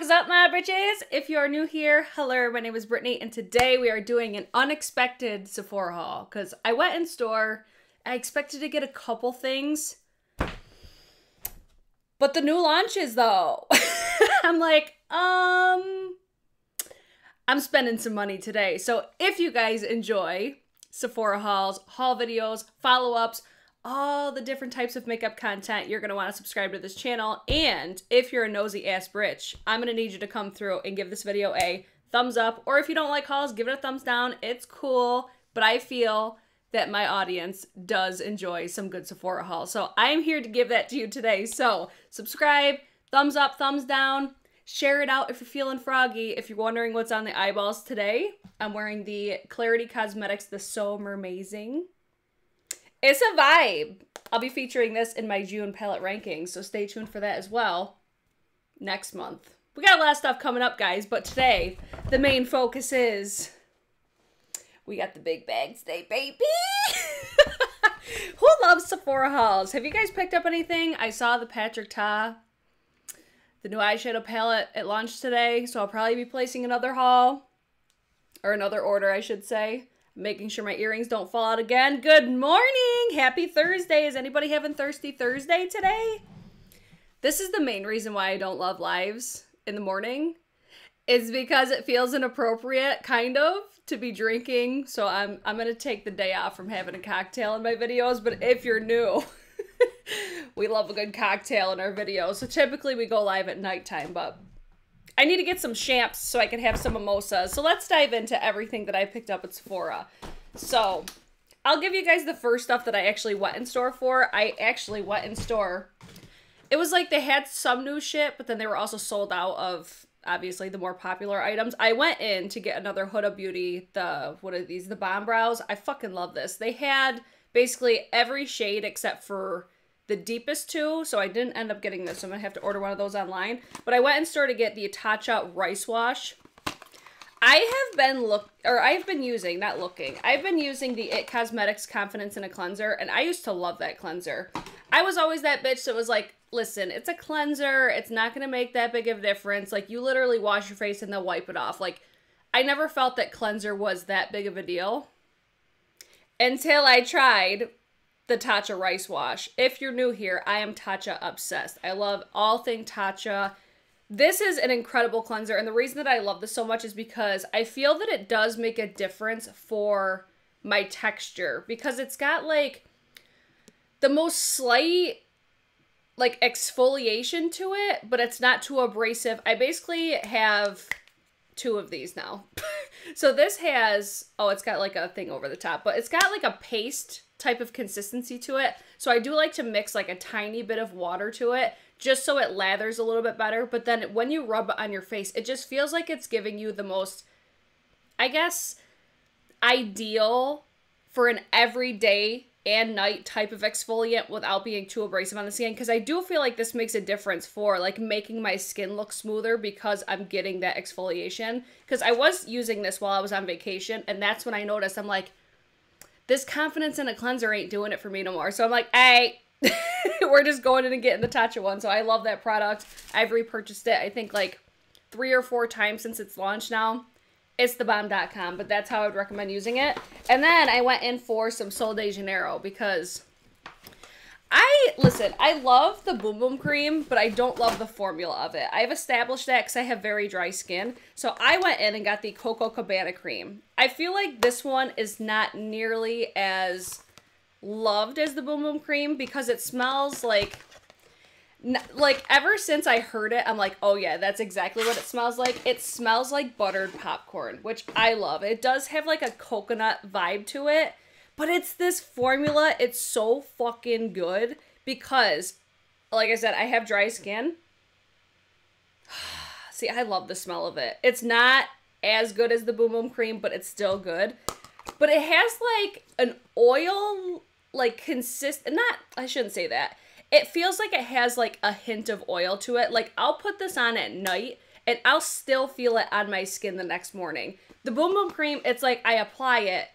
is up, my bitches? If you are new here, hello, my name is Brittany, and today we are doing an unexpected Sephora haul, because I went in store, I expected to get a couple things, but the new launches, though, I'm like, I'm spending some money today. So if you guys enjoy Sephora hauls, haul videos, follow-ups, all the different types of makeup content, you're going to want to subscribe to this channel. And if you're a nosy ass bitch, I'm going to need you to come through and give this video a thumbs up. Or if you don't like hauls, give it a thumbs down. It's cool. But I feel that my audience does enjoy some good Sephora hauls. So I'm here to give that to you today. So subscribe, thumbs up, thumbs down. Share it out if you're feeling froggy. If you're wondering what's on the eyeballs today, I'm wearing the Clarity Cosmetics The So Mermazing. It's a vibe. I'll be featuring this in my June palette rankings, so stay tuned for that as well next month. We got a lot of stuff coming up, guys, but today the main focus is we got the big bag today, baby. Who loves Sephora hauls? Have you guys picked up anything? I saw the Patrick Ta, the new eyeshadow palette at launch today, so I'll probably be placing another haul, or another order, I should say. Making sure my earrings don't fall out again. Good morning! Happy Thursday! Is anybody having Thirsty Thursday today? This is the main reason why I don't love lives in the morning. It's because it feels inappropriate, kind of, to be drinking. So I'm going to take the day off from having a cocktail in my videos. But if you're new, we love a good cocktail in our videos. So typically we go live at nighttime, but I need to get some champs so I can have some mimosas. So let's dive into everything that I picked up at Sephora. So I'll give you guys the first stuff that I actually went in store for. I actually went in store. It was like they had some new shit, but then they were also sold out of, obviously, the more popular items. I went in to get another Huda Beauty, what are these? The Bomb Brows. I fucking love this. They had basically every shade except for the deepest two, so I didn't end up getting this, so I'm gonna have to order one of those online. But I went in store to get the Tatcha Rice Wash. I've been using the IT Cosmetics Confidence in a Cleanser, and I used to love that cleanser. I was always that bitch that was like, listen, it's a cleanser, it's not gonna make that big of a difference. Like, you literally wash your face and then wipe it off. Like, I never felt that cleanser was that big of a deal until I tried the Tatcha Rice Wash. If you're new here, I am Tatcha obsessed. I love all things Tatcha. This is an incredible cleanser, and the reason that I love this so much is because I feel that it does make a difference for my texture, because it's got like the most slight like exfoliation to it, but it's not too abrasive. I basically have two of these now. So this has, oh, it's got like a thing over the top, but it's got like a paste type of consistency to it. So I do like to mix like a tiny bit of water to it just so it lathers a little bit better. But then when you rub it on your face, it just feels like it's giving you the most, I guess, ideal for an everyday and night type of exfoliant without being too abrasive on the skin. Because I do feel like this makes a difference for like making my skin look smoother because I'm getting that exfoliation. Because I was using this while I was on vacation, and that's when I noticed, I'm like, this Confidence in a Cleanser ain't doing it for me no more. So I'm like, hey, we're just going in and getting the Tatcha one. So I love that product. I've repurchased it, I think, like 3 or 4 times since it's launched now. It's thebomb.com, but that's how I would recommend using it. And then I went in for some Sol de Janeiro because listen, I love the Boom Boom Cream, but I don't love the formula of it. I've established that because I have very dry skin. So I went in and got the Coco Cabana Cream. I feel like this one is not nearly as loved as the Boom Boom Cream because it smells like ever since I heard it, I'm like, oh yeah, that's exactly what it smells like. It smells like buttered popcorn, which I love. It does have like a coconut vibe to it, but it's this formula. It's so fucking good because, like I said, I have dry skin. See, I love the smell of it. It's not as good as the Boom Boom Cream, but it's still good. But it has like an oil, like I shouldn't say that. It feels like it has like a hint of oil to it. Like, I'll put this on at night and I'll still feel it on my skin the next morning. The Boom Boom Cream, it's like I apply it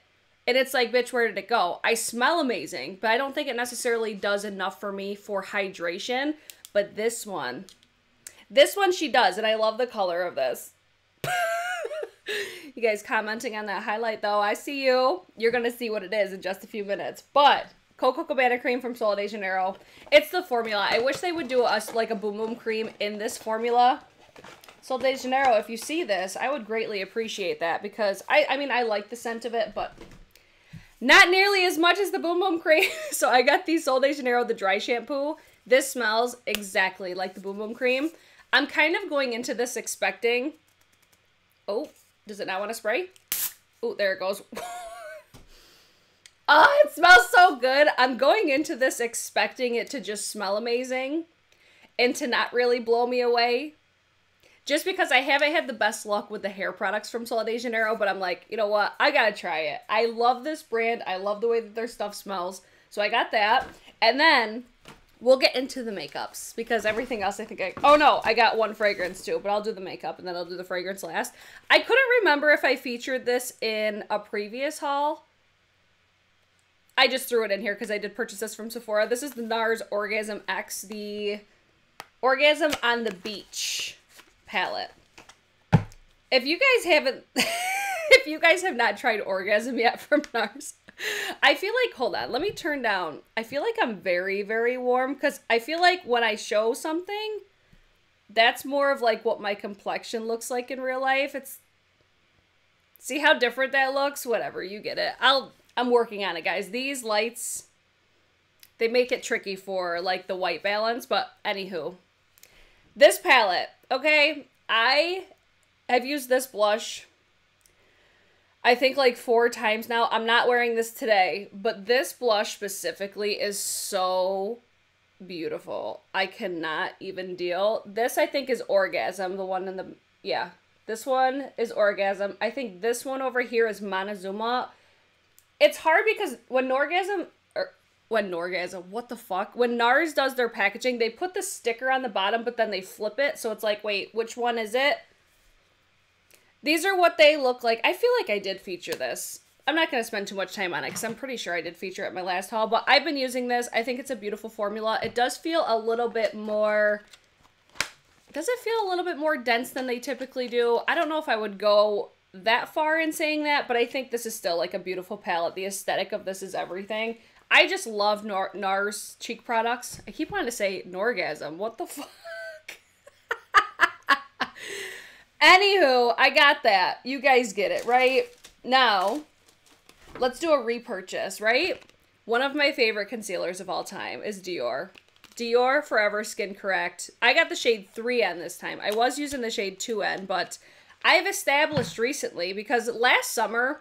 and it's like, bitch, where did it go? I smell amazing, but I don't think it necessarily does enough for me for hydration. But this one, This one she does, and I love the color of this. You guys commenting on that highlight, though. I see you. You're going to see what it is in just a few minutes. But Coco Cabana cream from Sol de Janeiro. It's the formula. I wish they would do us like a Boom Boom cream in this formula. Sol de Janeiro, if you see this, I would greatly appreciate that because I mean, I like the scent of it, but not nearly as much as the Boom Boom cream. So I got the Sol de Janeiro, the dry shampoo. This smells exactly like the Boom Boom cream. I'm kind of going into this expecting... Oh, does it not want to spray? Oh, there it goes. Oh, it smells so good. I'm going into this expecting it to just smell amazing and to not really blow me away. Just because I haven't had the best luck with the hair products from Sol de Janeiro, but I'm like, you know what? I gotta try it. I love this brand. I love the way that their stuff smells. So I got that. And then we'll get into the makeups because everything else I think oh no, I got one fragrance too, but I'll do the makeup and then I'll do the fragrance last. I couldn't remember if I featured this in a previous haul. I just threw it in here because I did purchase this from Sephora. This is the Nars Orgasm X, the Orgasm on the Beach palette. If you guys haven't, if you guys have not tried Orgasm yet from Nars, I feel like, hold on, let me turn down. I feel like I'm very, very warm because I feel like when I show something, that's more of like what my complexion looks like in real life. It's, see how different that looks? Whatever, you get it. I'm working on it, guys. These lights, they make it tricky for like the white balance, but anywho. This palette, okay, I have used this blush I think like 4 times now. I'm not wearing this today, but this blush specifically is so beautiful. I cannot even deal. This I think is Orgasm, the one in the, yeah, this one is Orgasm. I think this one over here is Montezuma. It's hard because when Norgasm, what the fuck? When Nars does their packaging, they put the sticker on the bottom, but then they flip it. So it's like, wait, which one is it? These are what they look like. I feel like I did feature this. I'm not going to spend too much time on it because I'm pretty sure I did feature it at my last haul. But I've been using this. I think it's a beautiful formula. It does feel a little bit more... Does it feel a little bit more dense than they typically do? I don't know if I would go that far in saying that, but I think this is still like a beautiful palette. The aesthetic of this is everything. I just love Nars cheek products. I keep wanting to say Norgasm. What the fuck? Anywho, I got that. You guys get it, right? Now, let's do a repurchase, right? One of my favorite concealers of all time is Dior. Dior Forever Skin Correct. I got the shade 3N this time. I was using the shade 2N, but I've established recently, because last summer,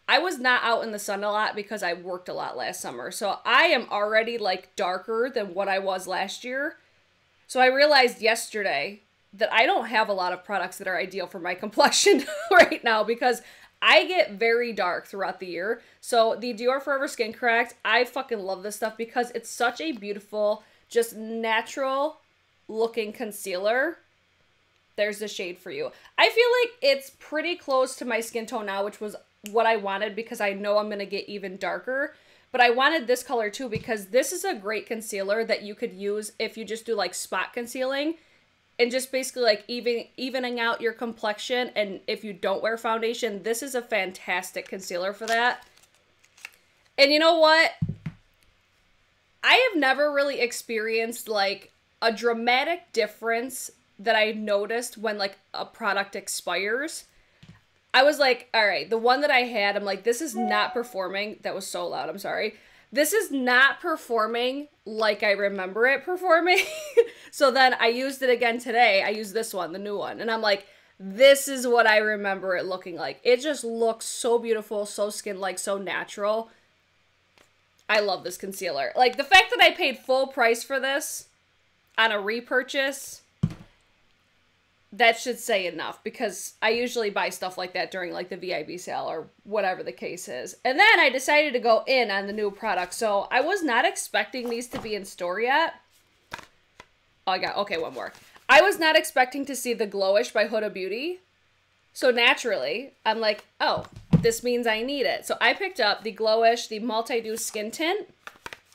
I was not out in the sun a lot because I worked a lot last summer. So I am already like darker than what I was last year. So I realized yesterday that I don't have a lot of products that are ideal for my complexion right now because I get very dark throughout the year. So the Dior Forever Skin Correct, I fucking love this stuff because it's such a beautiful, just natural looking concealer. There's the shade for you. I feel like it's pretty close to my skin tone now, which was what I wanted because I know I'm going to get even darker. But I wanted this color too because this is a great concealer that you could use if you just do like spot concealing and just basically like evening out your complexion. And if you don't wear foundation, this is a fantastic concealer for that. And you know what? I have never really experienced like a dramatic difference that I noticed when like a product expires. I was like, all right, the one that I had, I'm like, this is not performing. That was so loud, I'm sorry. This is not performing like I remember it performing. So then I used it again today. I used this one, the new one. And I'm like, this is what I remember it looking like. It just looks so beautiful, so skin-like, so natural. I love this concealer. Like, the fact that I paid full price for this on a repurchase, that should say enough because I usually buy stuff like that during like the VIB sale or whatever the case is. And then I decided to go in on the new product. So I was not expecting these to be in store yet. Oh, okay, one more. I was not expecting to see the Glowish by Huda Beauty. So naturally, I'm like, oh, this means I need it. So I picked up the Glowish, the Multi-Dew Skin Tint,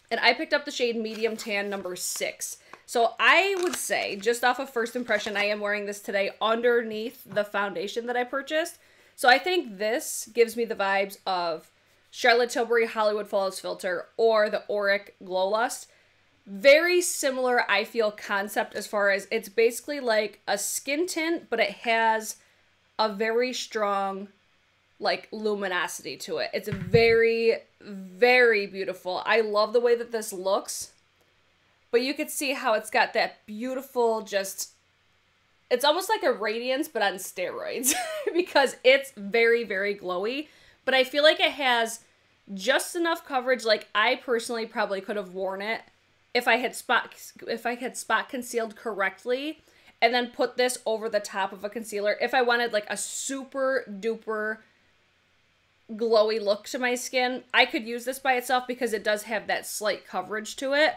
and I picked up the shade Medium Tan number 6. So I would say, just off of first impression, I am wearing this today underneath the foundation that I purchased. So I think this gives me the vibes of Charlotte Tilbury Hollywood Flawless Filter or the Auric Glow Lust. Very similar, I feel, concept as far as it's basically like a skin tint, but it has a very strong, like, luminosity to it. It's very, very beautiful. I love the way that this looks. But you can see how it's got that beautiful, just, it's almost like a Radiance, but on steroids. Because it's very, very glowy. But I feel like it has just enough coverage. Like, I personally probably could have worn it if I had spot concealed correctly. And then put this over the top of a concealer. If I wanted, like, a super duper glowy look to my skin, I could use this by itself because it does have that slight coverage to it.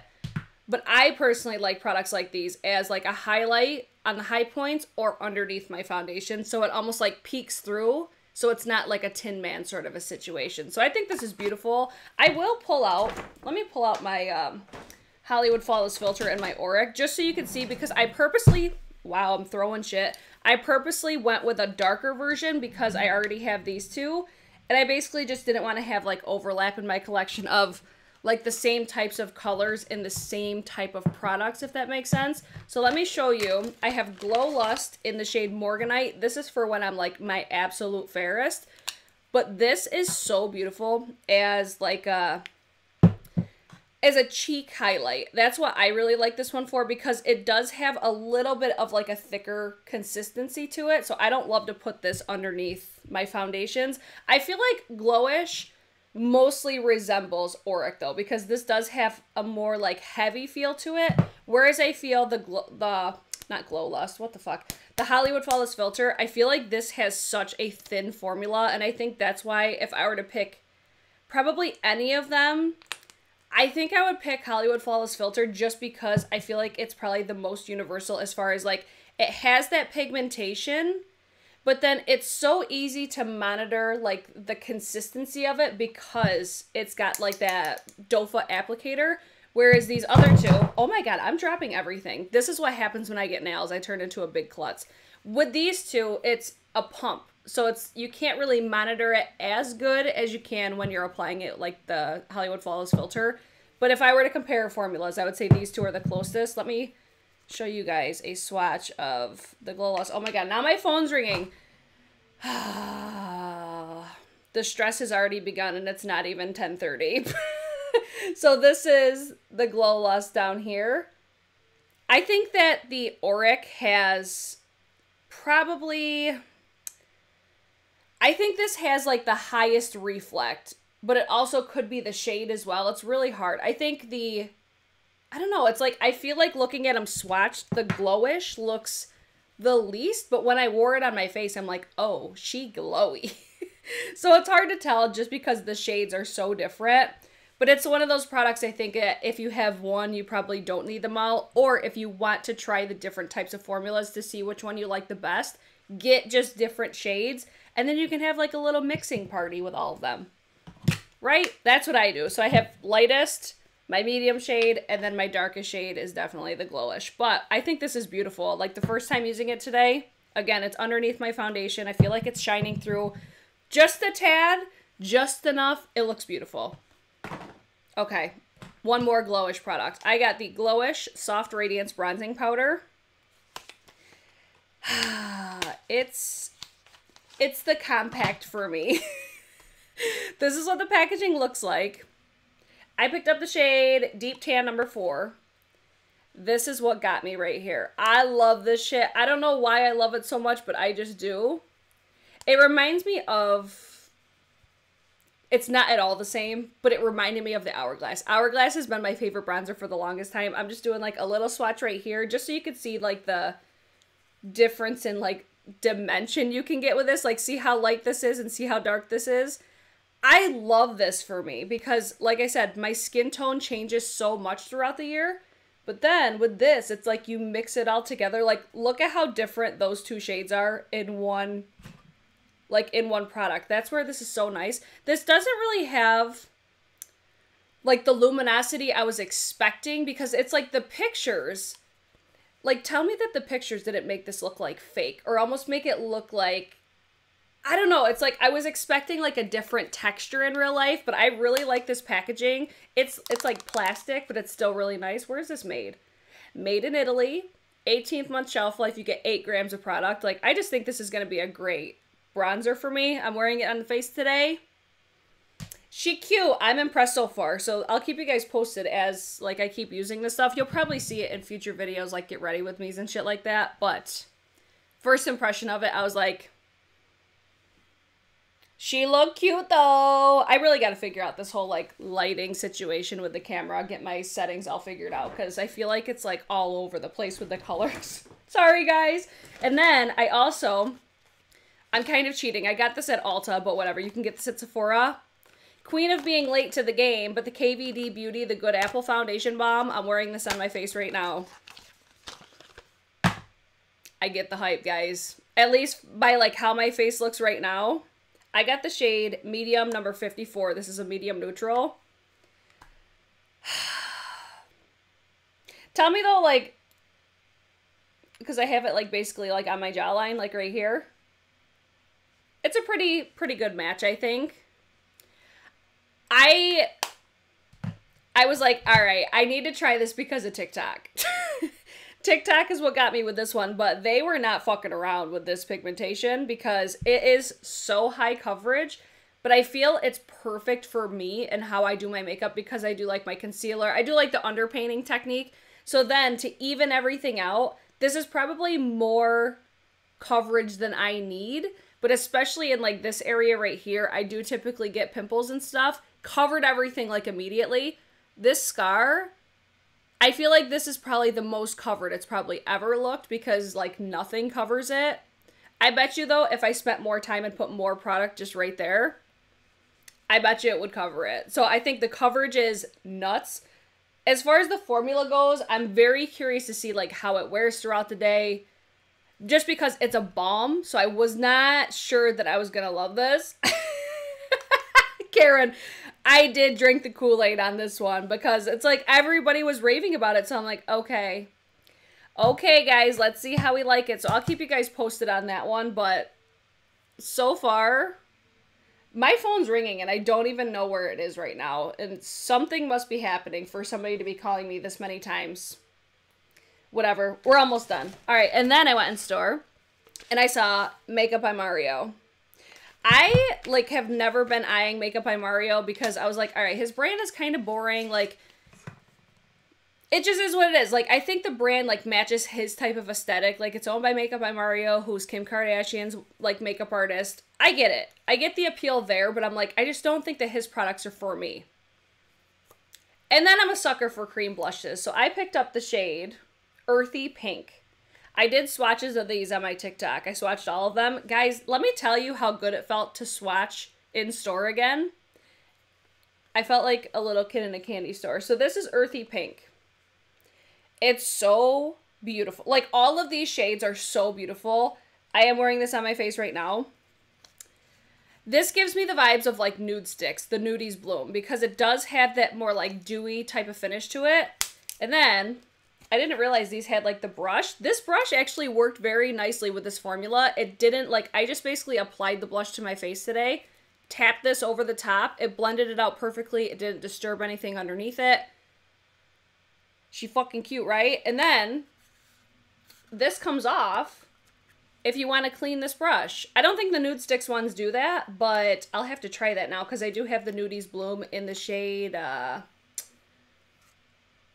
But I personally like products like these as like a highlight on the high points or underneath my foundation. So it almost like peeks through. So it's not like a Tin Man sort of a situation. So I think this is beautiful. I will pull out, let me pull out my Hollywood Flawless Filter and my Auric just so you can see, because I purposely, wow, I'm throwing shit. I purposely went with a darker version because I already have these two. And I basically just didn't want to have like overlap in my collection of like the same types of colors in the same type of products, if that makes sense. So let me show you. I have Glow Lust in the shade Morganite. This is for when I'm like my absolute fairest. But this is so beautiful as like a cheek highlight. That's what I really like this one for, because it does have a little bit of like a thicker consistency to it. So I don't love to put this underneath my foundations. I feel like Glowish mostly resembles Auric though, because this does have a more like heavy feel to it, whereas I feel the Hollywood Flawless Filter, I feel like this has such a thin formula, and I think that's why if I were to pick probably any of them, I think I would pick Hollywood Flawless Filter just because I feel like it's probably the most universal as far as like it has that pigmentation. But then it's so easy to monitor, like, the consistency of it because it's got, like, that doe foot applicator. Whereas these other two, oh my god, I'm dropping everything. This is what happens when I get nails. I turn into a big klutz. With these two, it's a pump. So it's, you can't really monitor it as good as you can when you're applying it like the Hollywood Flawless Filter. But if I were to compare formulas, I would say these two are the closest. Let me show you guys a swatch of the Glow Lust. Oh my god, now my phone's ringing. The stress has already begun and it's not even 10:30. So this is the Glow Lust down here. I think that the Auric has probably, I think this has like the highest reflect, but it also could be the shade as well. It's really hard. I think the, I don't know, it's like, I feel like looking at them swatched, the Glowish looks the least, but when I wore it on my face, I'm like, oh, she glowy. So it's hard to tell just because the shades are so different. But it's one of those products, I think, if you have one, you probably don't need them all. Or if you want to try the different types of formulas to see which one you like the best, get just different shades. And then you can have like a little mixing party with all of them. Right? That's what I do. So I have lightest, my medium shade, and then my darkest shade is definitely the Glowish. But I think this is beautiful. Like the first time using it today, again, it's underneath my foundation. I feel like it's shining through just a tad, just enough. It looks beautiful. Okay, one more Glowish product. I got the Glowish Soft Radiance Bronzing Powder. It's the compact for me. This is what the packaging looks like. I picked up the shade Deep Tan number 4. This is what got me right here. I love this shit. I don't know why I love it so much, but I just do. It reminds me of, it's not at all the same, but it reminded me of the Hourglass. Hourglass has been my favorite bronzer for the longest time. I'm just doing like a little swatch right here just so you can see like the difference in like dimension you can get with this. Like see how light this is and see how dark this is. I love this for me because, like I said, my skin tone changes so much throughout the year. But then with this, it's like you mix it all together. Like, look at how different those two shades are in one, like in one product. That's where this is so nice. This doesn't really have like the luminosity I was expecting, because it's like the pictures, like tell me that the pictures didn't make this look like fake, or almost make it look like, I don't know, it's like I was expecting like a different texture in real life, but I really like this packaging. It's like plastic, but it's still really nice. Where is this made? Made in Italy, 18th month shelf life, you get 8 grams of product. Like, I just think this is going to be a great bronzer for me. I'm wearing it on the face today. She cute. I'm impressed so far. So I'll keep you guys posted as like I keep using this stuff. You'll probably see it in future videos, like get ready with me's and shit like that. But first impression of it, I was like, she looked cute though. I really got to figure out this whole like lighting situation with the camera. Get my settings all figured out, because I feel like it's like all over the place with the colors. Sorry guys. And then I'm kind of cheating. I got this at Ulta, but whatever. You can get this at Sephora. Queen of being late to the game, but the KVD Beauty, the Good Apple Foundation Balm. I'm wearing this on my face right now. I get the hype, guys. At least by like how my face looks right now. I got the shade medium number 54. This is a medium neutral. Tell me though, like, because I have it like basically like on my jawline, like right here. It's a pretty good match, I think. I was like, all right, I need to try this because of TikTok. TikTok is what got me with this one, but they were not fucking around with this pigmentation because it is so high coverage, but I feel it's perfect for me and how I do my makeup, because I do like my concealer. I do like the underpainting technique. So then to even everything out, this is probably more coverage than I need, but especially in like this area right here, I do typically get pimples and stuff. Covered everything like immediately. This scar, I feel like this is probably the most covered it's probably ever looked, because like nothing covers it. I bet you though, if I spent more time and put more product just right there, I bet you it would cover it. So I think the coverage is nuts. As far as the formula goes, I'm very curious to see like how it wears throughout the day, just because it's a balm. So I was not sure that I was gonna love this. Karen, I did drink the Kool-Aid on this one because it's like everybody was raving about it. So I'm like, okay. Okay, guys, let's see how we like it. So I'll keep you guys posted on that one. But so far, my phone's ringing and I don't even know where it is right now. And something must be happening for somebody to be calling me this many times. Whatever. We're almost done. All right. And then I went in store and I saw Makeup by Mario. I, like, have never been eyeing Makeup by Mario because I was like, all right, his brand is kind of boring. Like, it just is what it is. Like, I think the brand, like, matches his type of aesthetic. Like, it's owned by Makeup by Mario, who's Kim Kardashian's, like, makeup artist. I get it. I get the appeal there, but I'm like, I just don't think that his products are for me. And then I'm a sucker for cream blushes. So I picked up the shade Earthy Pink. I did swatches of these on my TikTok. I swatched all of them. Guys, let me tell you how good it felt to swatch in store again. I felt like a little kid in a candy store. So this is Earthy Pink. It's so beautiful. Like, all of these shades are so beautiful. I am wearing this on my face right now. This gives me the vibes of, like, Nude Sticks, the Nudies Bloom, because it does have that more, like, dewy type of finish to it. And then I didn't realize these had, like, the brush. This brush actually worked very nicely with this formula. It didn't, like, I just basically applied the blush to my face today, tapped this over the top. It blended it out perfectly. It didn't disturb anything underneath it. She fucking cute, right? And then this comes off if you want to clean this brush. I don't think the Nude Sticks ones do that, but I'll have to try that now because I do have the Nudies Bloom in the shade, I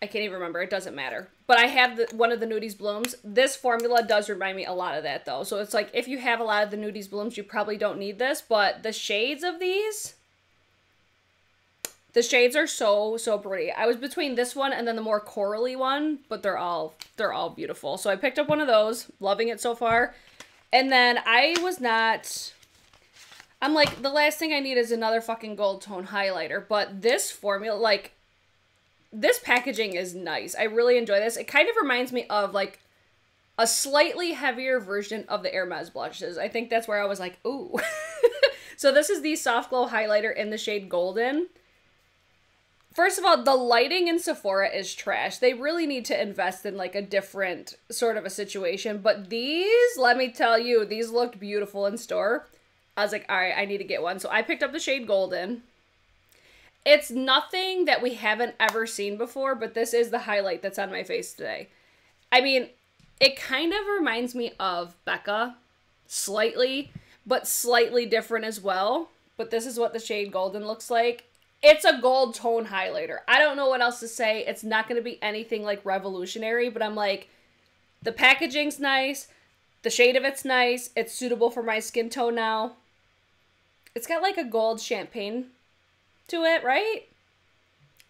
can't even remember. It doesn't matter. But I have one of the Nudies Blooms. This formula does remind me a lot of that, though. So it's like, if you have a lot of the Nudies Blooms, you probably don't need this. But the shades of these, the shades are so, so pretty. I was between this one and then the more corally one, but they're all beautiful. So I picked up one of those. Loving it so far. And then I'm like, the last thing I need is another fucking gold tone highlighter. But this formula, like, this packaging is nice. I really enjoy this. It kind of reminds me of, like, a slightly heavier version of the Hermes blushes. I think that's where I was like, ooh. So this is the Soft Glow highlighter in the shade Golden. First of all, the lighting in Sephora is trash. They really need to invest in like a different sort of a situation. But these, let me tell you, these looked beautiful in store. I was like, all right, I need to get one. So I picked up the shade Golden. It's nothing that we haven't ever seen before, but this is the highlight that's on my face today. I mean, it kind of reminds me of Becca, slightly, but slightly different as well. But this is what the shade Golden looks like. It's a gold tone highlighter. I don't know what else to say. It's not going to be anything like revolutionary, but I'm like, the packaging's nice. The shade of it's nice. It's suitable for my skin tone now. It's got like a gold champagne to it, right?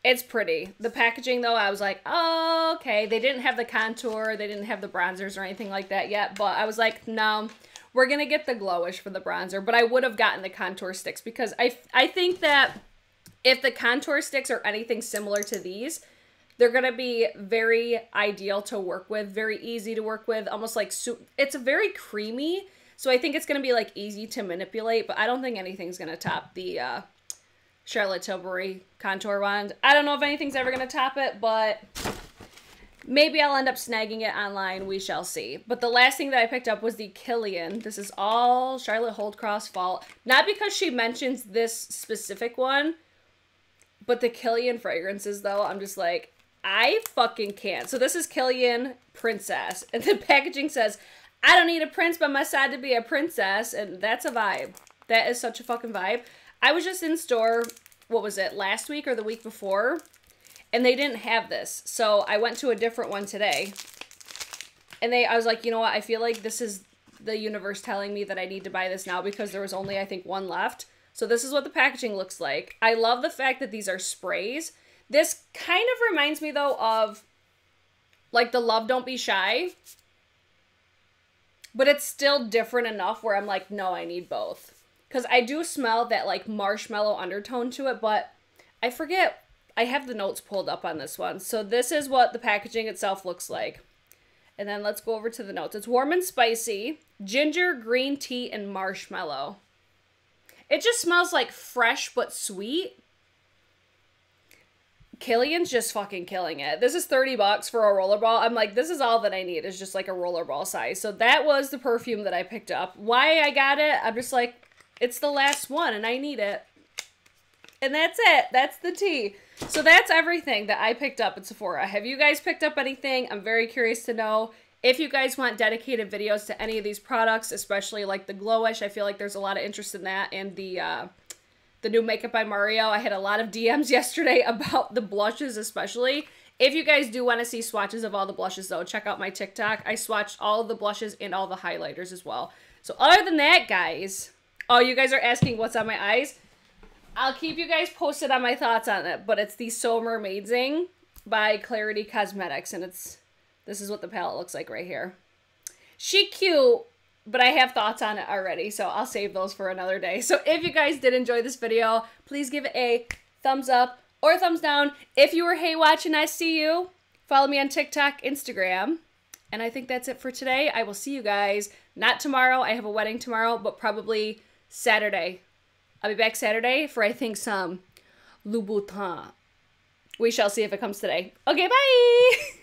It's pretty. The packaging though, I was like, oh, okay. They didn't have the contour. They didn't have the bronzers or anything like that yet, but I was like, no, we're going to get the glowish for the bronzer, but I would have gotten the contour sticks because I think that if the contour sticks are anything similar to these, they're going to be very ideal to work with, very easy to work with, almost like it's very creamy. So I think it's going to be like easy to manipulate, but I don't think anything's going to top the Charlotte Tilbury contour wand. I don't know if anything's ever going to top it, but maybe I'll end up snagging it online. We shall see. But the last thing that I picked up was the Kilian. This is all Charlotte Holdcroft's fault. Not because she mentions this specific one, but the Kilian fragrances, though, I'm just like, I fucking can't. So this is Kilian Princess. And the packaging says, I don't need a prince by my side to be a princess. And that's a vibe. That is such a fucking vibe. I was just in store, what was it, last week or the week before? And they didn't have this. So I went to a different one today. And I was like, you know what? I feel like this is the universe telling me that I need to buy this now because there was only, I think, one left. So this is what the packaging looks like. I love the fact that these are sprays. This kind of reminds me, though, of like the Love Don't Be Shy. But it's still different enough where I'm like, no, I need both. Because I do smell that like marshmallow undertone to it, but I forget. I have the notes pulled up on this one. So this is what the packaging itself looks like. And then let's go over to the notes. It's warm and spicy, ginger, green tea, and marshmallow. It just smells like fresh but sweet. Kilian's just fucking killing it. This is $30 for a rollerball. I'm like, this is all that I need is just like a rollerball size. So that was the perfume that I picked up. Why I got it, I'm just like, it's the last one and I need it. And that's it. That's the tea. So that's everything that I picked up at Sephora. Have you guys picked up anything? I'm very curious to know. If you guys want dedicated videos to any of these products, especially like the Glowish, I feel like there's a lot of interest in that. And the new Makeup by Mario, I had a lot of DMs yesterday about the blushes especially. If you guys do want to see swatches of all the blushes though, check out my TikTok. I swatched all of the blushes and all the highlighters as well. So other than that, guys, oh, you guys are asking what's on my eyes? I'll keep you guys posted on my thoughts on it, but it's the So Mermaidsing by Clarity Cosmetics, and this is what the palette looks like right here. She cute, but I have thoughts on it already, so I'll save those for another day. So if you guys did enjoy this video, please give it a thumbs up or thumbs down. If you were Hey Watch and I see you, follow me on TikTok, Instagram, and I think that's it for today. I will see you guys, not tomorrow, I have a wedding tomorrow, but probably Saturday. I'll be back Saturday for, I think, some Louboutin. We shall see if it comes today. Okay, bye!